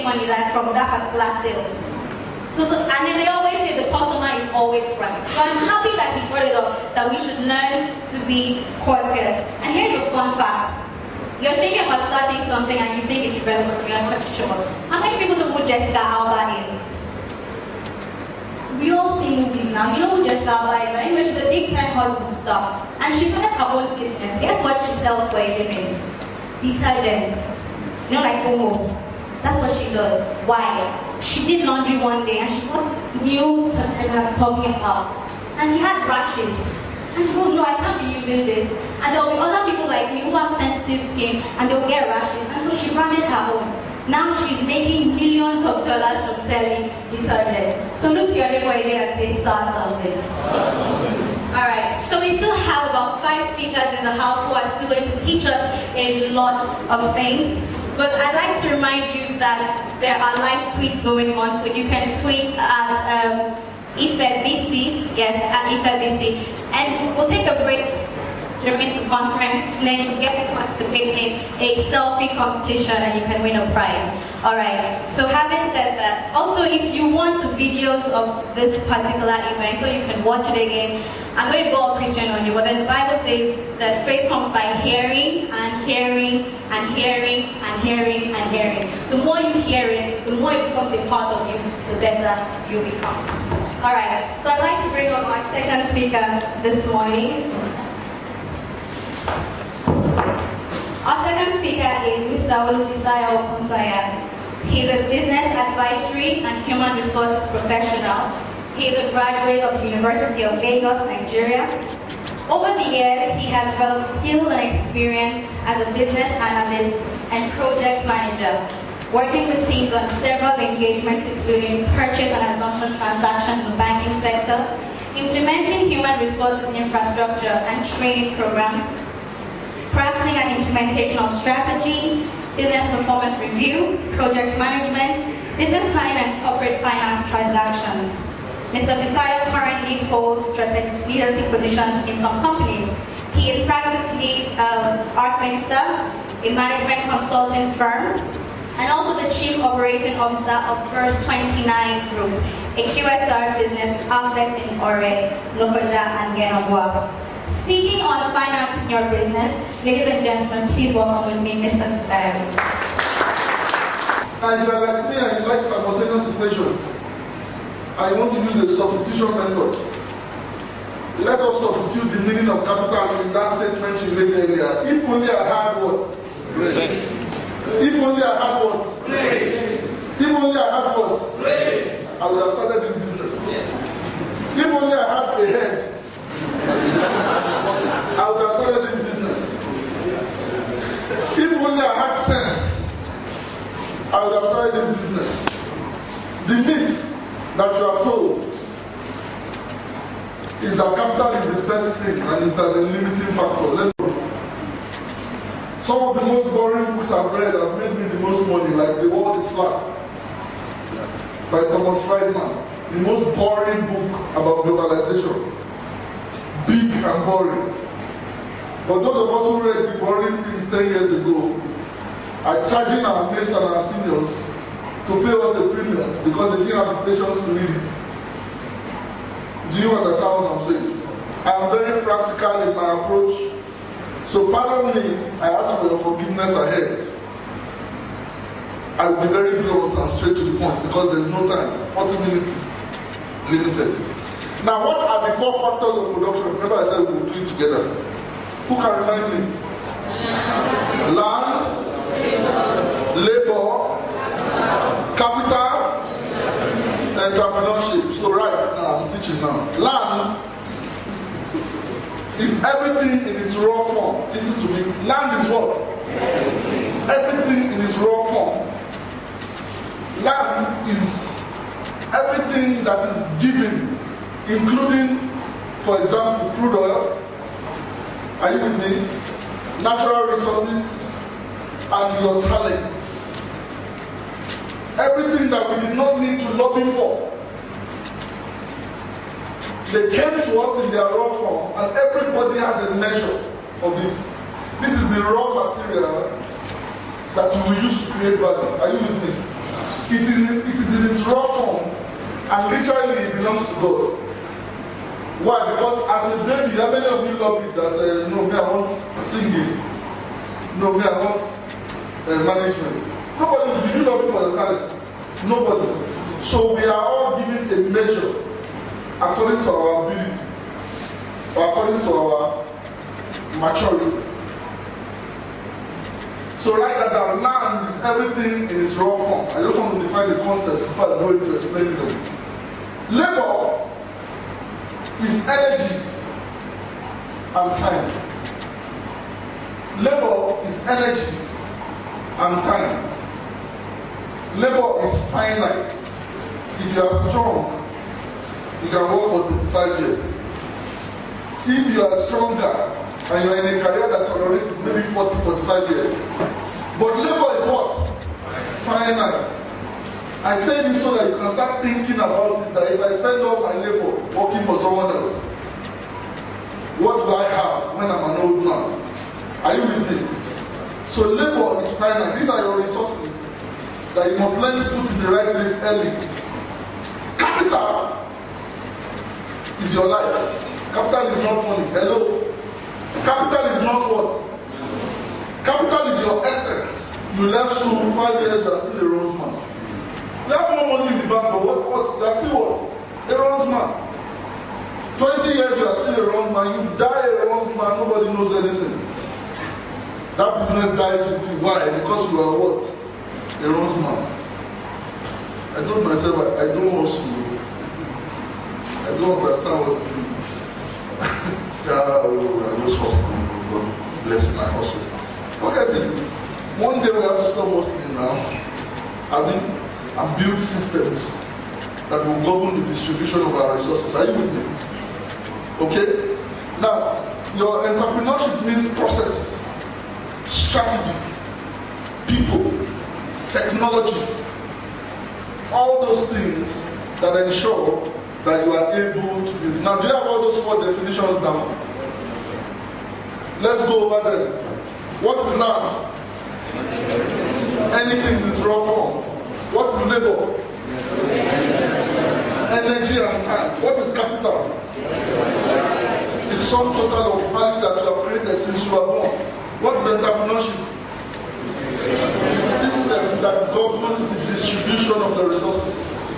money that from that particular sale. And then they always say the customer is always right. So I'm happy that he brought it up, that we should learn to be courteous. And here's a fun fact. You're thinking about starting something and you think it's relevant, you're not sure. How many people know who Jessica Alba is? We all see movies now. You know who Jessica Alba is, right? She's a big time Hollywood star. And she started her own business. Guess what she sells for a living? Detergents. You know, like Omo. That's what she does. Why? She did laundry one day and she bought this new detergent I'm talking about. And she had rashes. And she goes, no, I can't be using this. And there will be other people like me who have sensitive skin and they'll get rashes. And so she branded her own. Now she's making millions of dollars from selling detergent. So look to your neighbor and say, start something. Alright, so we still have about 5 speakers in the house who are still going to teach us a lot of things. But I'd like to remind you that there are live tweets going on, so you can tweet at IFEBC, yes, at IFEBC. And we'll take a break during the conference, and then you get to participate in a selfie competition and you can win a prize. Alright, so having said that, also if you want the videos of this particular event so you can watch it again, I'm going to go all Christian on you, but then the Bible says that faith comes by hearing and hearing and hearing and hearing and hearing. The more you hear it, the more it becomes a part of you, the better you become. Alright, so I'd like to bring up our second speaker this morning. Our second speaker is Mr. Olufisaya Okunsanya. He's a business advisory and human resources professional. He is a graduate of the University of Lagos, Nigeria. Over the years, he has developed skills and experience as a business analyst and project manager, working with teams on several engagements including purchase and assumption transactions in the banking sector, implementing human resources infrastructure and training programs, crafting and implementation of strategy, business performance review, project management, business planning and corporate finance transactions. Mr. Fisaya currently holds strategic leadership positions in some companies. He is practice lead of Artminster, a management consulting firm, and also the chief operating officer of First 29 Group, a QSR business with outlets in Ore, Lokoja, and Genabua. Speaking on finance in your business, ladies and gentlemen, please welcome with me Mr. Fisaya. If you're like me and you like simultaneous equations, and you want to use a substitution method, let us substitute the meaning of capital in that statement you made earlier. If only I had what? Great. If only I had what? Great. If only I had what? Great. I would have started this business. If only I had a head, I would have started this business. If only I had sense, I would have started this business. The myth that you are told is that capital is the first thing and is that the limiting factor. Let's go. Some of the most boring books I've read have made me the most money, like The World is Flat by Thomas Friedman. The most boring book about globalization. Big and boring. But those of us who read the boring things 10 years ago are charging our mates and our seniors to pay us a premium because they didn't have the patience to read it. Do you understand what I'm saying? I am very practical in my approach. So pardon me, I ask for your forgiveness ahead. I will be very blunt and straight to the point because there's no time. 40 minutes is limited. Now, what are the 4 factors of production? Remember I said we will do it together. Who can remind me? Land, labor, capital, entrepreneurship. So right now, I'm teaching now. Land is everything in its raw form. Listen to me. Land is what? Everything in its raw form. Land is everything that is given, including, for example, crude oil. Are you with me? Natural resources and your talent. Everything that we did not need to lobby for. They came to us in their raw form, and everybody has a measure of it. This is the raw material that we will use to create value. Are you with me? It is in its raw form, and literally it belongs to God. Why? Because as a baby, how many of you love it that no, me I want singing, no, me I want management? Nobody. Did you love it for your talent? Nobody. So we are all given a measure according to our ability, or according to our maturity. So write that down. Land is everything in its raw form. I just want to define the concept before I go into explaining them. Labor is energy and time. Labor is energy and time. Labor is finite. If you are strong, you can work for 35 years. If you are stronger and you are in a career that tolerates maybe 40, 45 years. But labor is what? Finite. I say this so that you can start thinking about it, that if I spend all my labor working for someone else, what do I have when I'm an old man? Are you with me? So labor is finite. These are your resources that you must learn to put in the right place early. Capital is your life. Capital is not money. Hello? Capital is not what? Capital is your essence. You left school 5 years, you are still a rose man. You have more money in the bank, but what? You are still what? A rose man. 20 years, you are still a rose man. You die a rose man, nobody knows anything. That business dies with you. Why? Because you are what? A rose man. I told myself, I don't want to. I don't understand what it is. I just hustle. God bless my hustle. Forget it. One day we have to stop hustling now. And build systems that will govern the distribution of our resources. Are you with me? Okay? Now, your entrepreneurship means processes, strategy, people, technology, all those things that ensure that you are able to do. Now, do you have all those 4 definitions down? Let's go over them. What is land? Anything in its raw form. What is labor? Energy and time. What is capital? The sum total of value that you have created since you were born. What is entrepreneurship? The system that governs the distribution of the resources.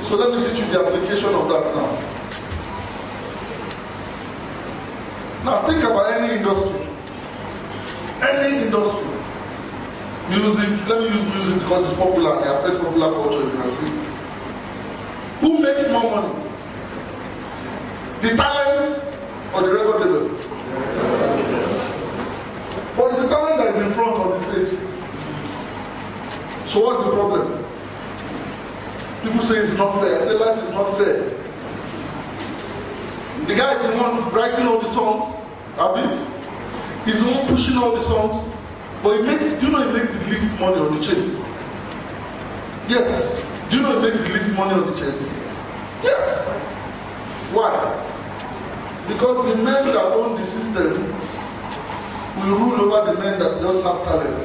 So let me teach you the application of that now. Now think about any industry. Any industry. Music, let me use music because it's popular. It affects popular culture, you can see it. Who makes more money? The talent or the record label? But it's the talent that is in front of the stage. So what's the problem? People say it's not fair. I say life is not fair. The guy is the one writing all the songs, he's the one pushing all the songs, but he makes, do you know he makes the least money on the chain? Yes. Do you know he makes the least money on the chain? Yes. Why? Because the men that own the system will rule over the men that just have talent.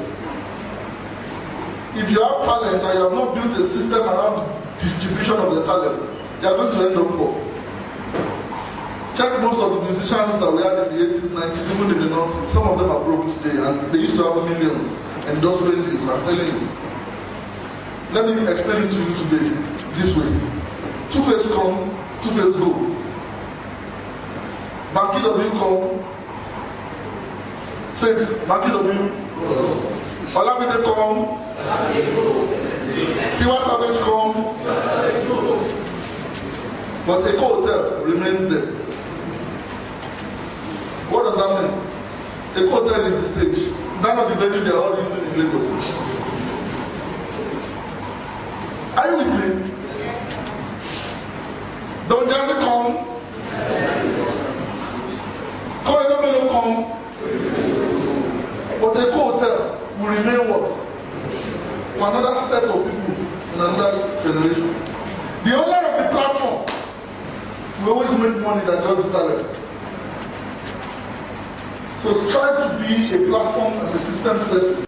If you have talent and you have not built a system around the distribution of the talent, you are going to end up poor. Check most of the musicians that we had in the 80s, 90s, even in the 90s. Some of them are broke today and they used to have millions endorsement deals. I'm telling you. Let me explain it to you today this way. Two-face come, two-face go. Banky W come. Say it. Banky W. Olamide come. Tiwa Savage come. But Eco Hotel remains there. What does that mean? Eco Hotel is the stage. Is that not the venue they are all using in Lagos? Are you with me? Don't just come. Corridor come. But Eco Hotel will remain what? For another set of people in another generation. The owner of the platform will always make money that does the talent. So strive to be a platform and a systems person.